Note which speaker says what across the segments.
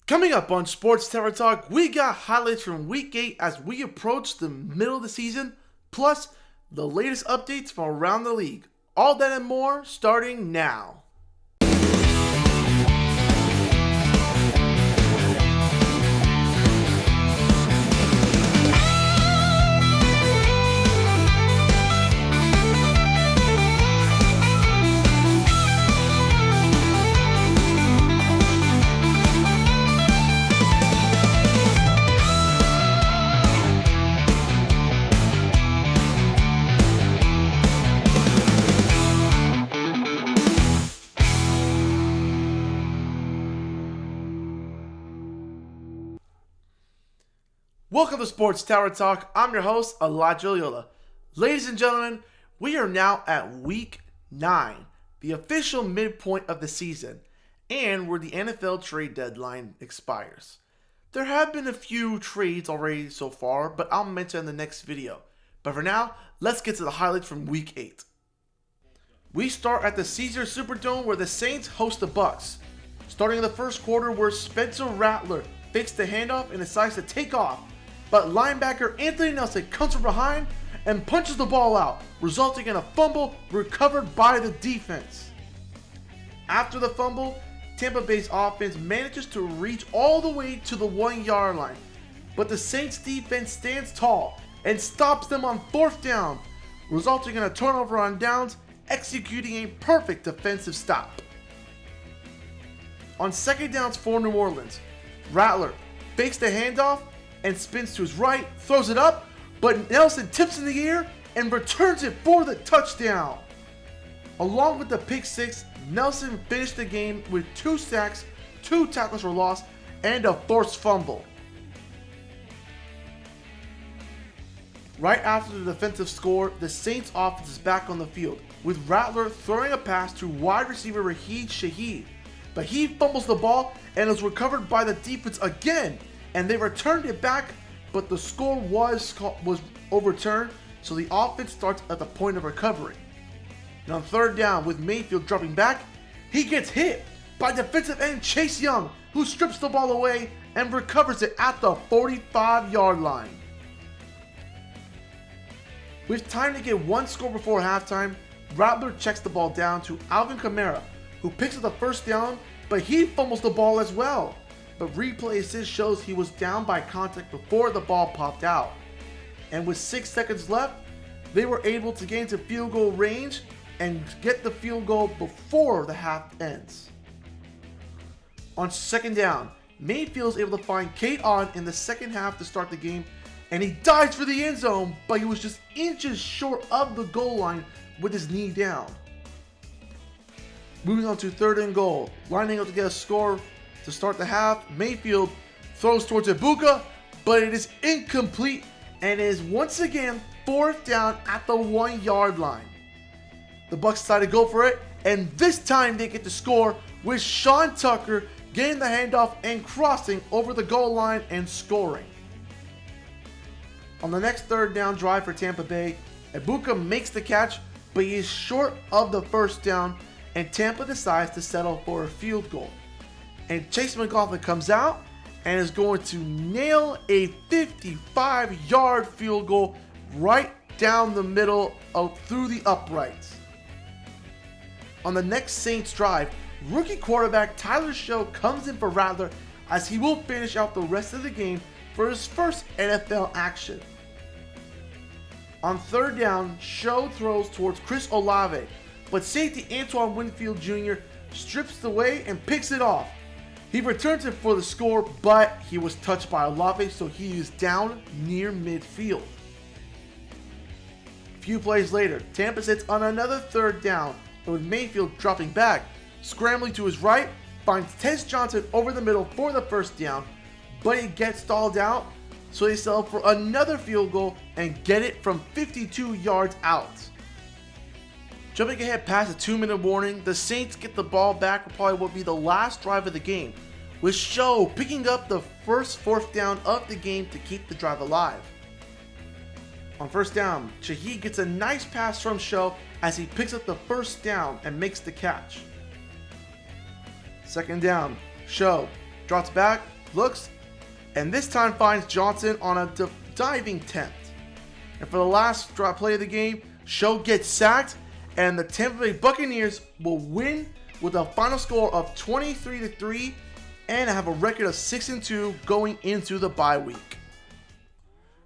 Speaker 1: Coming up on Sports Tavern Talk, we got highlights from Week 8 as we approach the middle of the season, plus the latest updates from around the league. All that and more starting now. Welcome to Sports Tower Talk. I'm your host, Elijah Loyola. Ladies and gentlemen, we are now at Week 9, the official midpoint of the season, and where the NFL trade deadline expires. There have been a few trades already so far, but I'll mention in the next video. But for now, let's get to the highlights from Week 8. We start at the Caesars Superdome where the Saints host the Bucks. Starting in the first quarter where Spencer Rattler fakes the handoff and decides to take off, but linebacker Anthony Nelson comes from behind and punches the ball out, resulting in a fumble recovered by the defense. After the fumble, Tampa Bay's offense manages to reach all the way to the 1-yard line, but the Saints defense stands tall and stops them on 4th down, resulting in a turnover on downs, executing a perfect defensive stop. On 2nd downs for New Orleans, Rattler fakes the handoff and spins to his right, throws it up, but Nelson tips in the air and returns it for the touchdown. Along with the pick six, Nelson finished the game with 2 sacks, 2 tackles for loss, and a forced fumble. Right after the defensive score, the Saints offense is back on the field, with Rattler throwing a pass to wide receiver Rashid Shaheed, but he fumbles the ball and is recovered by the defense again, and they returned it back, but the score was overturned, so the offense starts at the point of recovery. And on 3rd down, with Mayfield dropping back, he gets hit by defensive end Chase Young, who strips the ball away and recovers it at the 45-yard line. With time to get one score before halftime, Rattler checks the ball down to Alvin Kamara, who picks up the 1st down, but he fumbles the ball as well. But replay assist shows he was down by contact before the ball popped out. And with 6 seconds left, they were able to get into field goal range and get the field goal before the half ends. On 2nd down, Mayfield is able to find Kate On in the second half to start the game, and he dives for the end zone, but he was just inches short of the goal line with his knee down. Moving on to 3rd and goal, lining up to get a score to start the half, Mayfield throws towards Ibuka, but it is incomplete and is once again 4th down at the 1-yard line. The Bucks decide to go for it, and this time they get to score with Sean Tucker getting the handoff and crossing over the goal line and scoring. On the next 3rd down drive for Tampa Bay, Ibuka makes the catch, but he is short of the 1st down, and Tampa decides to settle for a field goal. And Chase McLaughlin comes out and is going to nail a 55-yard field goal right down the middle through the uprights. On the next Saints drive, rookie quarterback Tyler Show comes in for Rattler as he will finish out the rest of the game for his first NFL action. On 3rd down, Show throws towards Chris Olave, but safety Antoine Winfield Jr. strips away and picks it off. He returns it for the score, but he was touched by Olave, so he is down near midfield. A few plays later, Tampa sits on another 3rd down, and with Mayfield dropping back, scrambling to his right, finds Tez Johnson over the middle for the 1st down, but he gets stalled out, so they settle for another field goal and get it from 52 yards out. Jumping ahead past a 2-minute warning, the Saints get the ball back for probably what will be the last drive of the game, with Show picking up the first 4th down of the game to keep the drive alive. On 1st down, Shaheed gets a nice pass from Show as he picks up the 1st down and makes the catch. 2nd down, Show drops back, looks, and this time finds Johnson on a diving attempt. And for the last play of the game, Show gets sacked, and the Tampa Bay Buccaneers will win with a final score of 23-3 and have a record of 6-2 going into the bye week.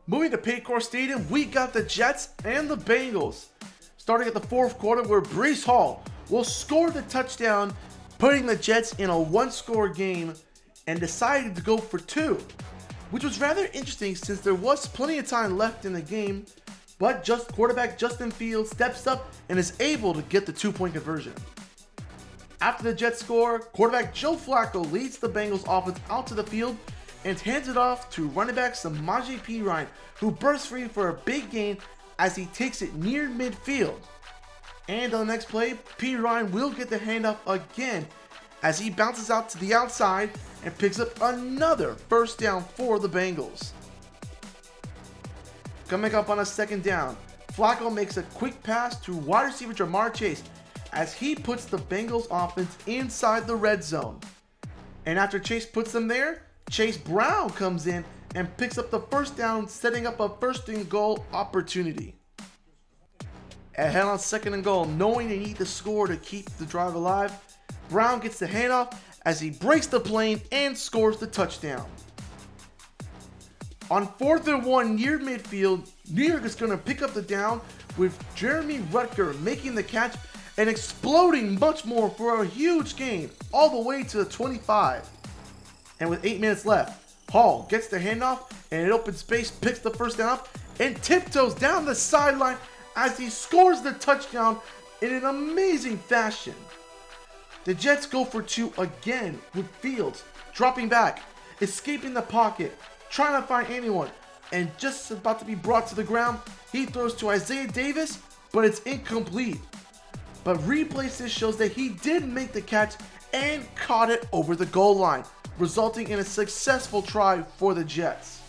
Speaker 1: Moving to Paycor Stadium, we got the Jets and the Bengals. Starting at the fourth quarter, where Breece Hall will score the touchdown, putting the Jets in a one-score game, and decided to go for two, which was rather interesting since there was plenty of time left in the game, but quarterback Justin Fields steps up and is able to get the 2-point conversion. After the Jets score, quarterback Joe Flacco leads the Bengals offense out to the field and hands it off to running back Samaje Perine, who bursts free for a big gain as he takes it near midfield. And on the next play, Perine will get the handoff again as he bounces out to the outside and picks up another first down for the Bengals. Coming up on a second down, Flacco makes a quick pass to wide receiver Jamar Chase as he puts the Bengals offense inside the red zone. And after Chase puts them there, Chase Brown comes in and picks up the first down, setting up a first and goal opportunity. Ahead on second and goal, knowing they need to score to keep the drive alive, Brown gets the handoff as he breaks the plane and scores the touchdown. On 4th and 1 near midfield, New York is going to pick up the down with Jeremy Rutger making the catch and exploding much more for a huge gain all the way to the 25. And with 8 minutes left, Hall gets the handoff and in open space picks the first down up and tiptoes down the sideline as he scores the touchdown in an amazing fashion. The Jets go for two again with Fields dropping back, escaping the pocket, trying to find anyone, and just about to be brought to the ground, he throws to Isaiah Davis, but it's incomplete. But replay shows that he did make the catch and caught it over the goal line, resulting in a successful try for the Jets.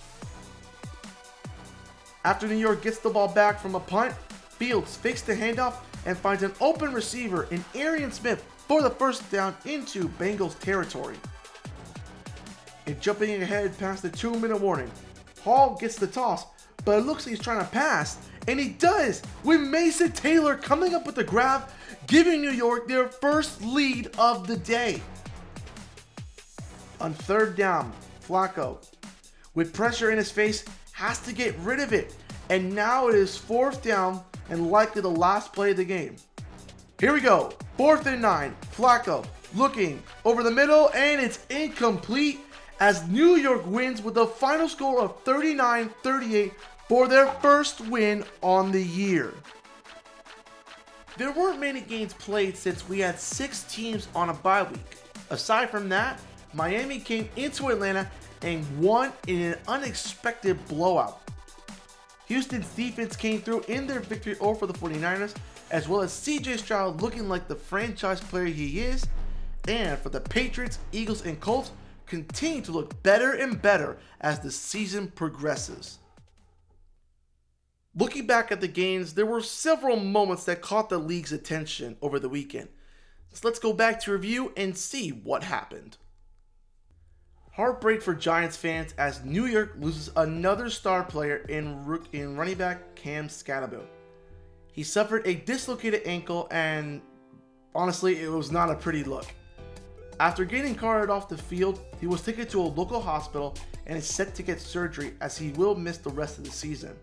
Speaker 1: After New York gets the ball back from a punt, Fields fakes the handoff and finds an open receiver in Arian Smith for the first down into Bengals territory. And jumping ahead past the 2-minute warning, Hall gets the toss, but it looks like he's trying to pass, and he does, with Mason Taylor coming up with the grab, giving New York their first lead of the day. On third down, Flacco, with pressure in his face, has to get rid of it, and now it is 4th down and likely the last play of the game. Here we go, 4th and 9, Flacco looking over the middle, and it's incomplete as New York wins with a final score of 39-38 for their first win on the year. There weren't many games played since we had 6 teams on a bye week. Aside from that, Miami came into Atlanta and won in an unexpected blowout. Houston's defense came through in their victory over the 49ers, as well as CJ Stroud looking like the franchise player he is, and for the Patriots, Eagles, and Colts continue to look better and better as the season progresses. Looking back at the games, there were several moments that caught the league's attention over the weekend. So let's go back to review and see what happened. Heartbreak for Giants fans as New York loses another star player in running back Cam Scatterbill. He suffered a dislocated ankle and honestly, it was not a pretty look. After getting carted off the field, he was taken to a local hospital and is set to get surgery as he will miss the rest of the season.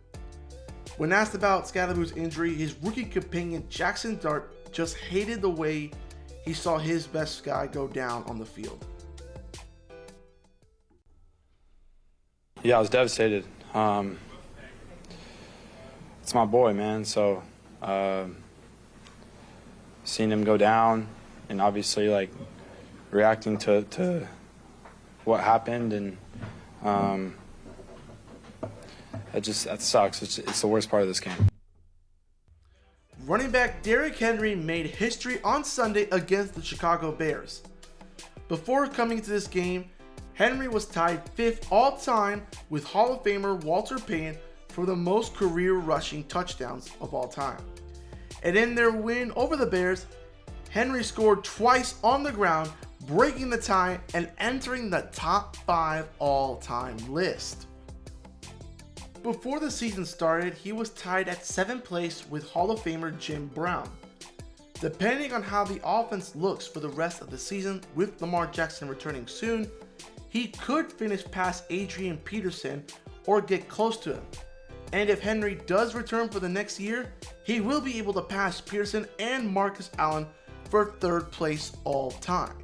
Speaker 1: When asked about Scatterbill's injury, his rookie companion Jackson Dart just hated the way he saw his best guy go down on the field.
Speaker 2: Yeah, I was devastated. It's my boy, man. So seeing him go down and obviously like reacting to what happened and that sucks. It's the worst part of this game.
Speaker 1: Running back Derrick Henry made history on Sunday against the Chicago Bears. Before coming to this game, Henry was tied 5th all-time with Hall of Famer Walter Payton for the most career rushing touchdowns of all time. And in their win over the Bears, Henry scored twice on the ground breaking the tie and entering the top 5 all-time list. Before the season started, he was tied at 7th place with Hall of Famer Jim Brown. Depending on how the offense looks for the rest of the season, with Lamar Jackson returning soon, he could finish past Adrian Peterson or get close to him. And if Henry does return for the next year, he will be able to pass Peterson and Marcus Allen for 3rd place all time.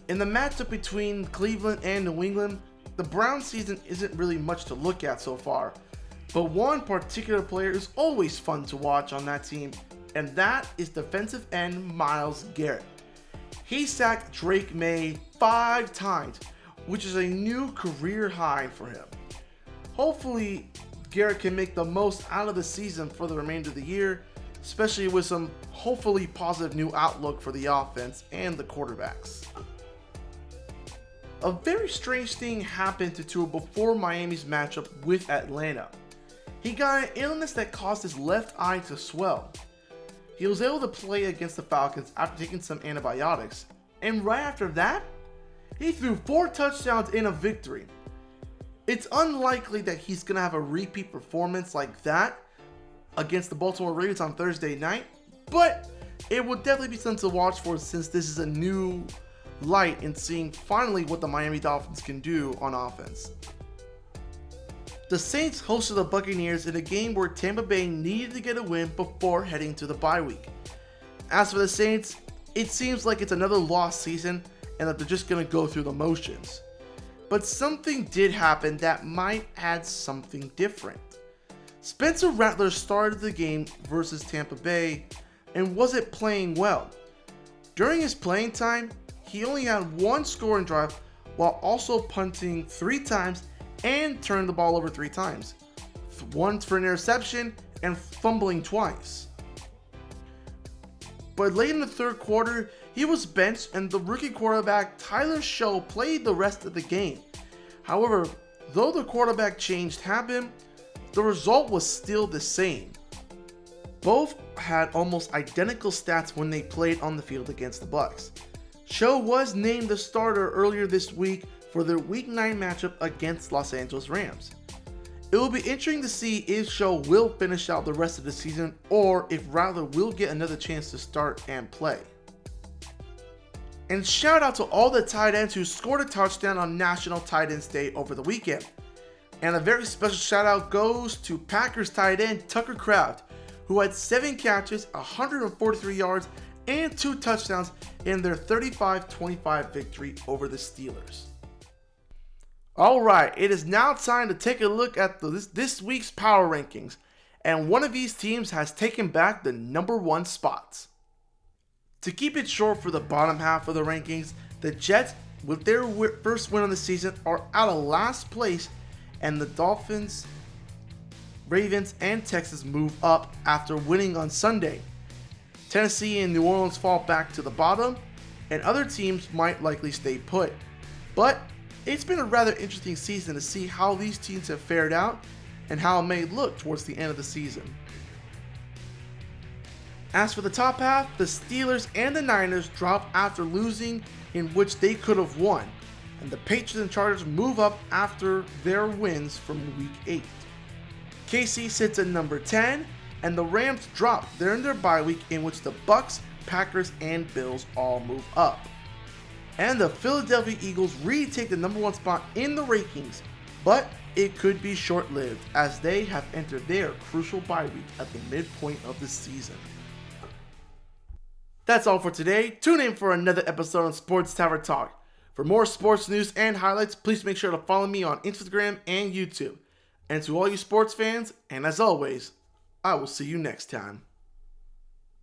Speaker 1: In the matchup between Cleveland and New England, the Browns season isn't really much to look at so far, but one particular player is always fun to watch on that team, and that is defensive end Myles Garrett. He sacked Drake May 5 times, which is a new career high for him. Hopefully, Garrett can make the most out of the season for the remainder of the year, especially with some hopefully positive new outlook for the offense and the quarterbacks. A very strange thing happened to Tua before Miami's matchup with Atlanta. He got an illness that caused his left eye to swell. He was able to play against the Falcons after taking some antibiotics, and right after that, he threw 4 touchdowns in a victory. It's unlikely that he's going to have a repeat performance like that against the Baltimore Ravens on Thursday night, but it will definitely be something to watch for since this is a new light in seeing finally what the Miami Dolphins can do on offense. The Saints hosted the Buccaneers in a game where Tampa Bay needed to get a win before heading to the bye week. As for the Saints, it seems like it's another lost season and that they're just going to go through the motions. But something did happen that might add something different. Spencer Rattler started the game versus Tampa Bay and wasn't playing well. During his playing time, he only had 1 scoring drive while also punting 3 times and turning the ball over 3 times. Once for an interception and fumbling twice. But late in the 3rd quarter, he was benched and the rookie quarterback Tyler Show played the rest of the game. However, though the quarterback change happened, the result was still the same. Both had almost identical stats when they played on the field against the Bucs. Show was named the starter earlier this week for their Week 9 matchup against Los Angeles Rams. It will be interesting to see if Show will finish out the rest of the season or if Rattler will get another chance to start and play. And shout out to all the tight ends who scored a touchdown on National Tight Ends Day over the weekend. And a very special shout out goes to Packers tight end Tucker Kraft, who had 7 catches, 143 yards, and 2 touchdowns in their 35-25 victory over the Steelers. Alright, it is now time to take a look at this week's power rankings, and one of these teams has taken back the number 1 spots. To keep it short for the bottom half of the rankings, the Jets, with their first win of the season, are out of last place, and the Dolphins, Ravens, and Texans move up after winning on Sunday. Tennessee and New Orleans fall back to the bottom, and other teams might likely stay put. But it's been a rather interesting season to see how these teams have fared out and how it may look towards the end of the season. As for the top half, the Steelers and the Niners drop after losing in which they could have won, and the Patriots and Chargers move up after their wins from Week 8. KC sits at number 10, and the Rams drop. They're in their bye week in which the Bucs, Packers, and Bills all move up. And the Philadelphia Eagles retake the number 1 spot in the rankings, but it could be short-lived as they have entered their crucial bye week at the midpoint of the season. That's all for today. Tune in for another episode of Sports Tavern Talk. For more sports news and highlights, please make sure to follow me on Instagram and YouTube. And to all you sports fans, and as always, I will see you next time.